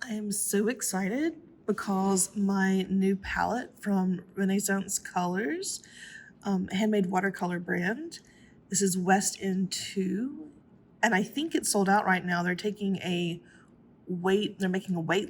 I am so excited because my new palette from Renaissance Colors, handmade watercolor brand. This is West End 2, and I think it's sold out right now. They're making a wait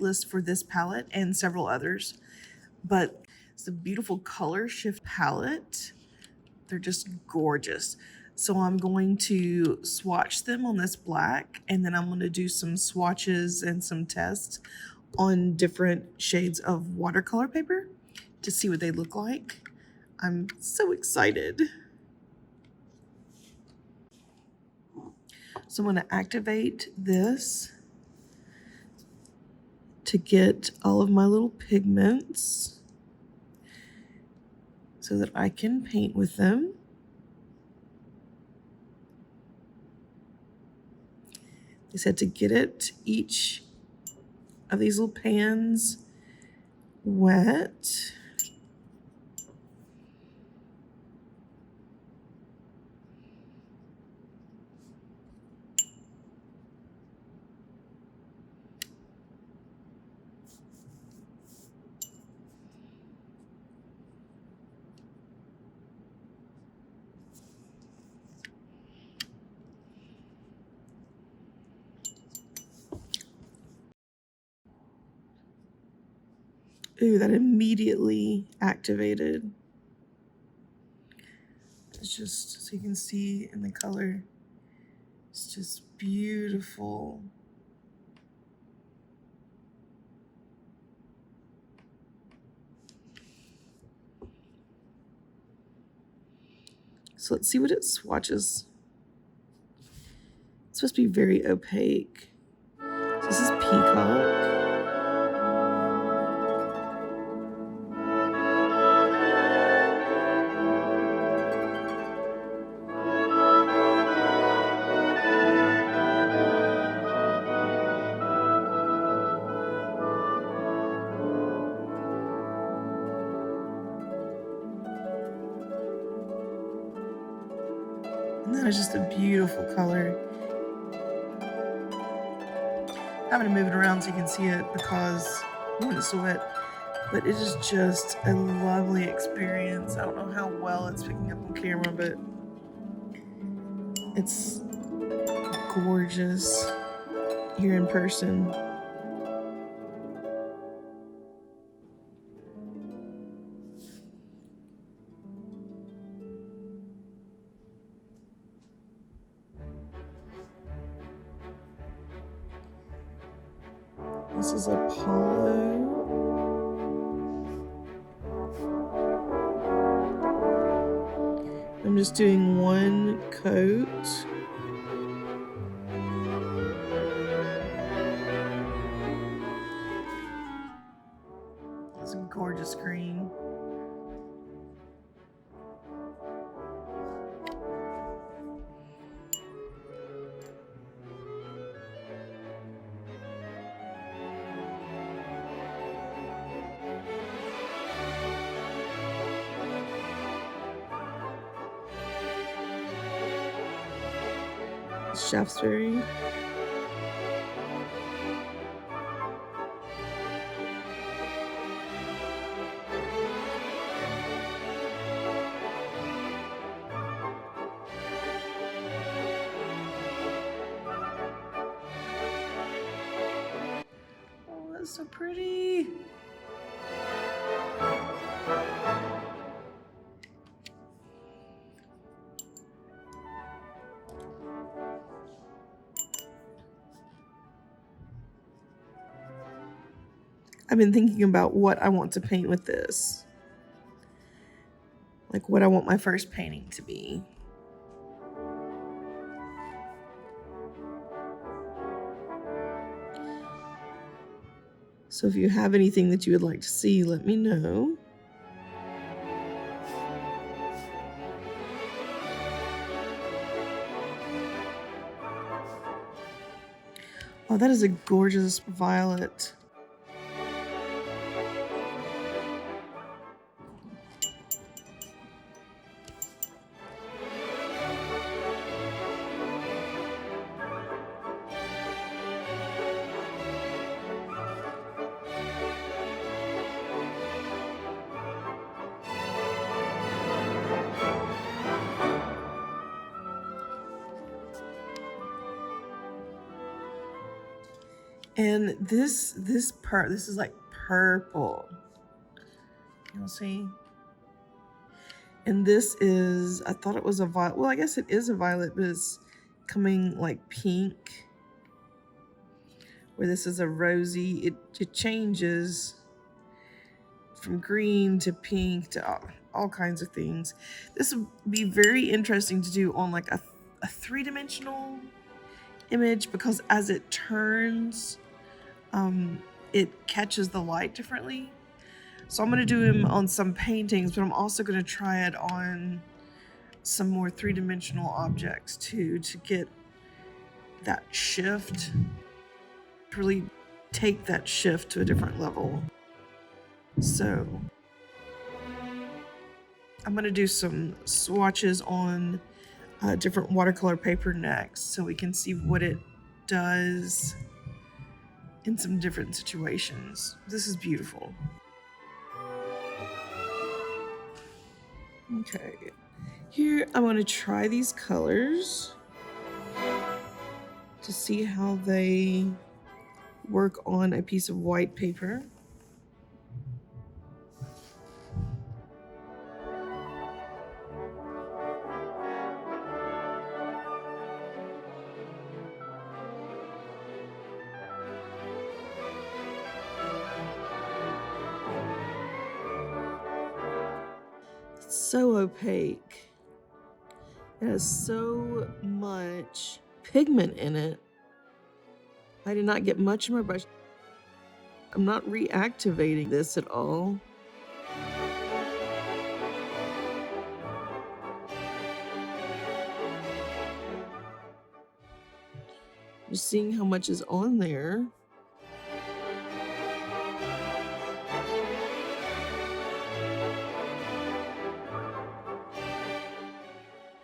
list for this palette and several others. But it's a beautiful color shift palette. They're just gorgeous. So I'm going to swatch them on this black, and then I'm going to do some swatches and some tests on different shades of watercolor paper to see what they look like. I'm so excited. So I'm going to activate this to get all of my little pigments so that I can paint with them. They said to get each of these little pans wet. Ooh, that immediately activated. It's just, so you can see in the color, it's just beautiful. So let's see what it swatches. It's supposed to be very opaque. So this is Peacock. And that is just a beautiful color. I'm going to move it around so you can see it because it's so wet. But it is just a lovely experience. I don't know how well it's picking up on camera, but it's gorgeous here in person. This is Apollo. I'm just doing one coat. It's a gorgeous green. Shaftesbury. Oh, that's so pretty. I've been thinking about what I want to paint with this. Like what I want my first painting to be. So if you have anything that you would like to see, let me know. Oh, that is a gorgeous violet. And this is like purple. You'll see. And this is, I thought it was a violet. Well, I guess it is a violet, but it's coming like pink. Where this is a rosy, it changes from green to pink to all kinds of things. This would be very interesting to do on like a three-dimensional image, because as it turns, it catches the light differently. So I'm going to do him on some paintings, but I'm also going to try it on some more three-dimensional objects too, to get that shift, to really take that shift to a different level. So I'm going to do some swatches on different watercolor paper next, so we can see what it does in some different situations. This is beautiful. Okay, here I want to try these colors to see how they work on a piece of white paper. It's so opaque. It has so much pigment in it. I did not get much in my brush. I'm not reactivating this at all. Just seeing how much is on there.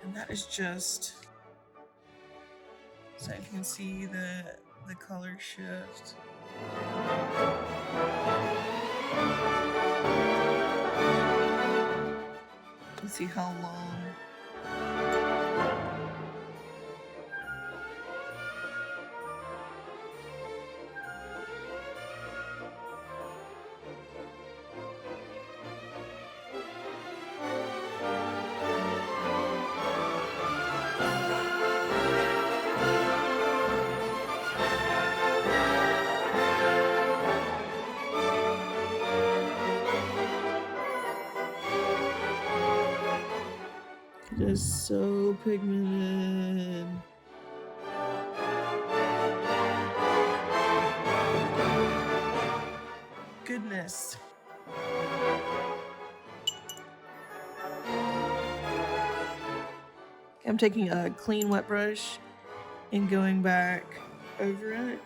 And that is just, so if you can see the color shift. Let's see how long. It is so pigmented. Goodness. I'm taking a clean wet brush and going back over it.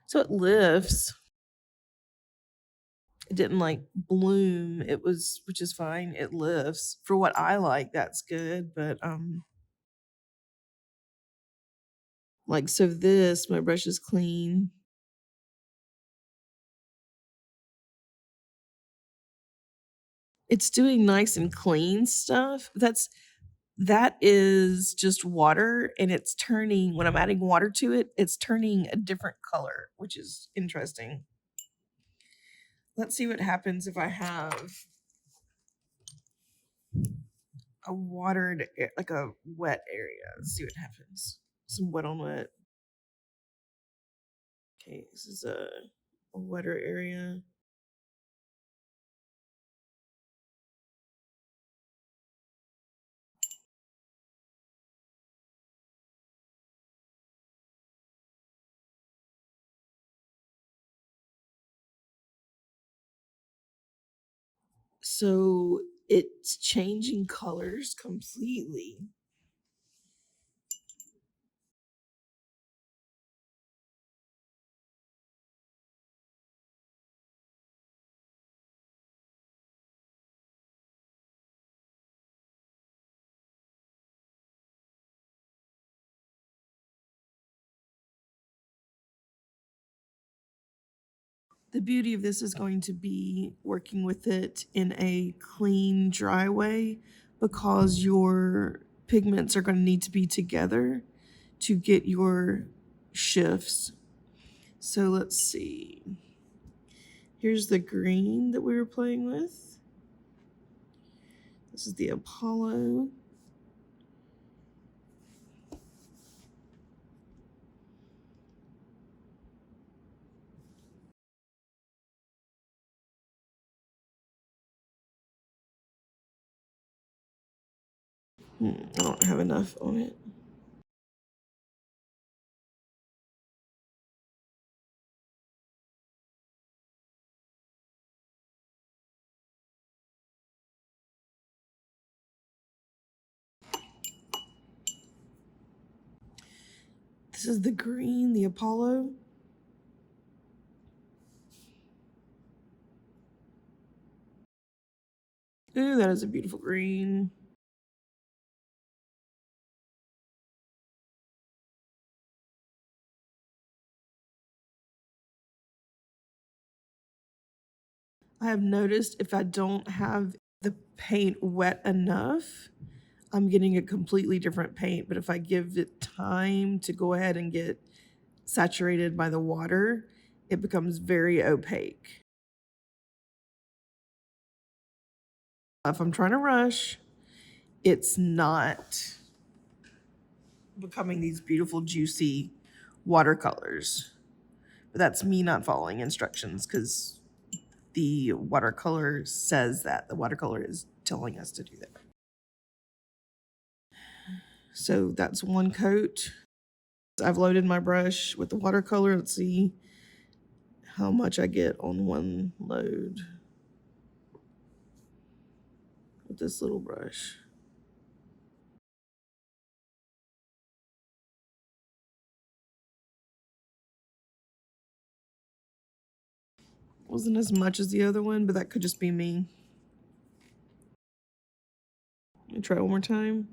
So it lifts. It didn't like bloom. It was, which is fine. It lifts. For what I like, that's good. But like, so this, my brush is clean. It's doing nice and clean stuff. That is just water, and it's turning, when I'm adding water to it, it's turning a different color, which is interesting. Let's see what happens if I have a watered, like a wet area. Let's see what happens. Some wet on wet. Okay, this is a wetter area. So it's changing colors completely. The beauty of this is going to be working with it in a clean, dry way, because your pigments are going to need to be together to get your shifts. So let's see. Here's the green that we were playing with. This is the Apollo. I don't have enough on it. This is the green, the Apollo. Ooh, that is a beautiful green. I have noticed if I don't have the paint wet enough, I'm getting a completely different paint. But if I give it time to go ahead and get saturated by the water, it becomes very opaque. If I'm trying to rush, it's not becoming these beautiful, juicy watercolors. But that's me not following instructions, because the watercolor says that. The watercolor is telling us to do that. So that's one coat. I've loaded my brush with the watercolor. Let's see how much I get on one load with this little brush. Wasn't as much as the other one, but that could just be me. Let me try one more time.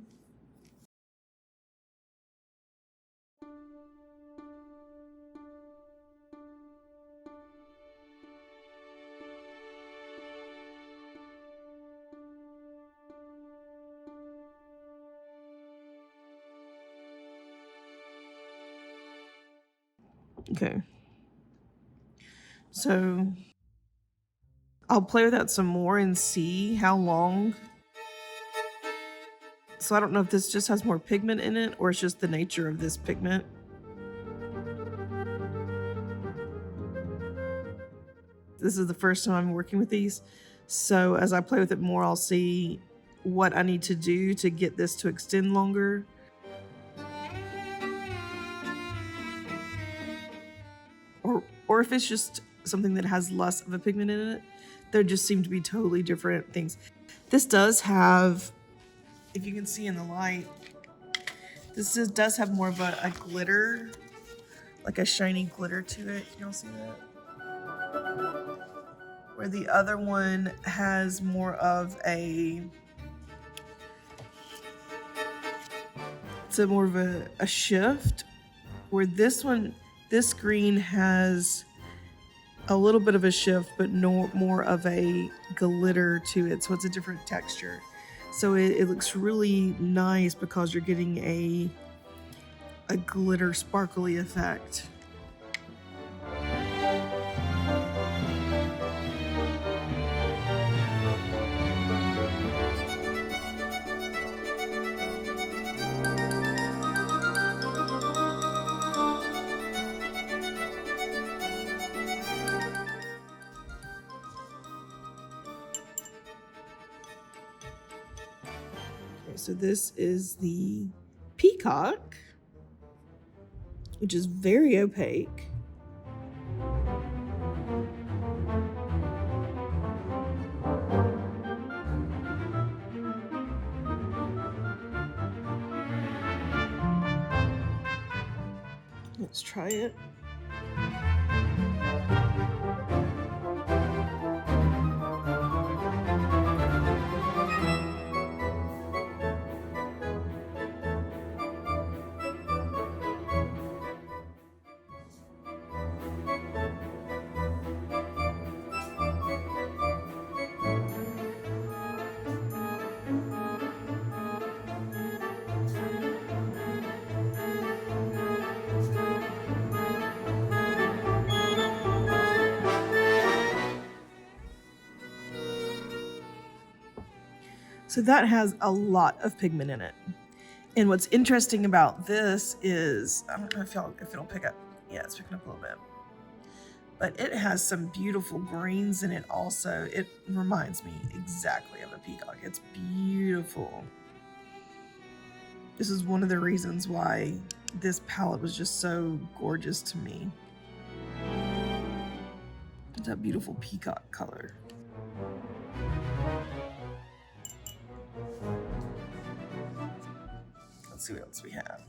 Okay. So I'll play with that some more and see how long. So I don't know if this just has more pigment in it or it's just the nature of this pigment. This is the first time I'm working with these. So as I play with it more, I'll see what I need to do to get this to extend longer. Or if it's just something that has less of a pigment in it. There just seem to be totally different things. This does have, if you can see in the light, does have more of a glitter, like a shiny glitter to it. Can y'all see that? Where the other one has more of it's more of a shift. Where this green has a little bit of a shift, but no more of a glitter to it. So it's a different texture. So it looks really nice because you're getting a glitter sparkly effect. So this is the Peacock, which is very opaque. Let's try it. So that has a lot of pigment in it. And what's interesting about this is, I don't know if it'll pick up. Yeah, it's picking up a little bit. But it has some beautiful greens in it also. It reminds me exactly of a peacock. It's beautiful. This is one of the reasons why this palette was just so gorgeous to me. It's a beautiful peacock color. Let's see what else we have.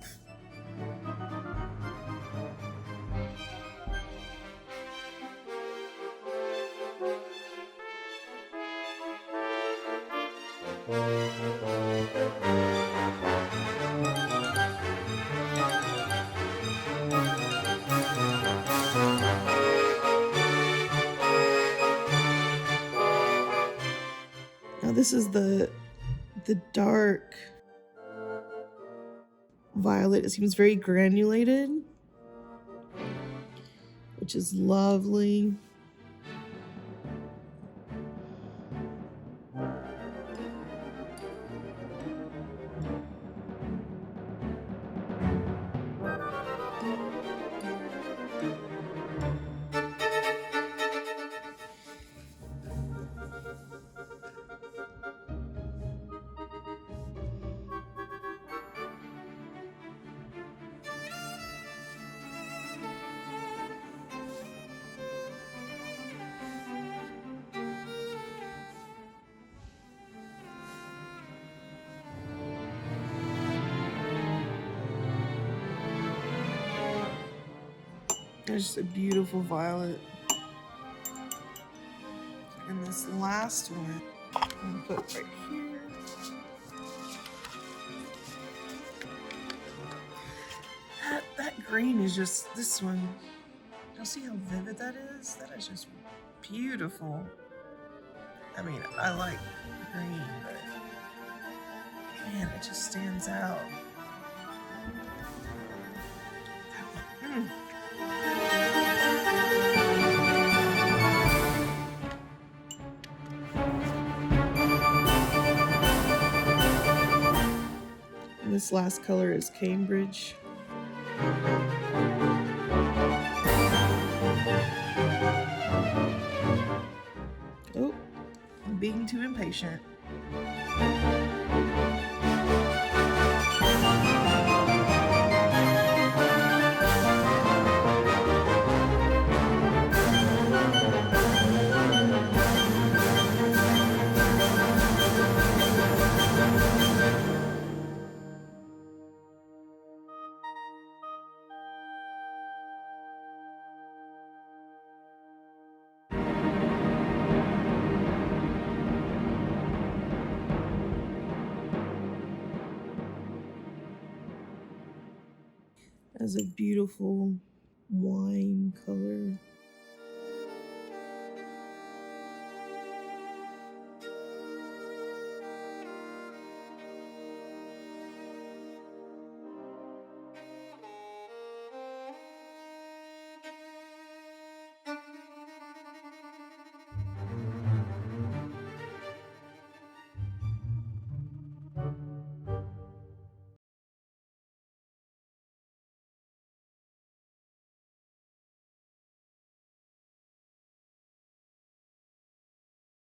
Now this is the dark violet. It seems very granulated, which is lovely. There's just a beautiful violet. And this last one, I'm gonna put right here. That green is just, this one, you'll see how vivid that is? That is just beautiful. I mean, I like green, but man, it just stands out. That one. And this last color is Cambridge. Oh, I'm being too impatient. Has a beautiful wine color.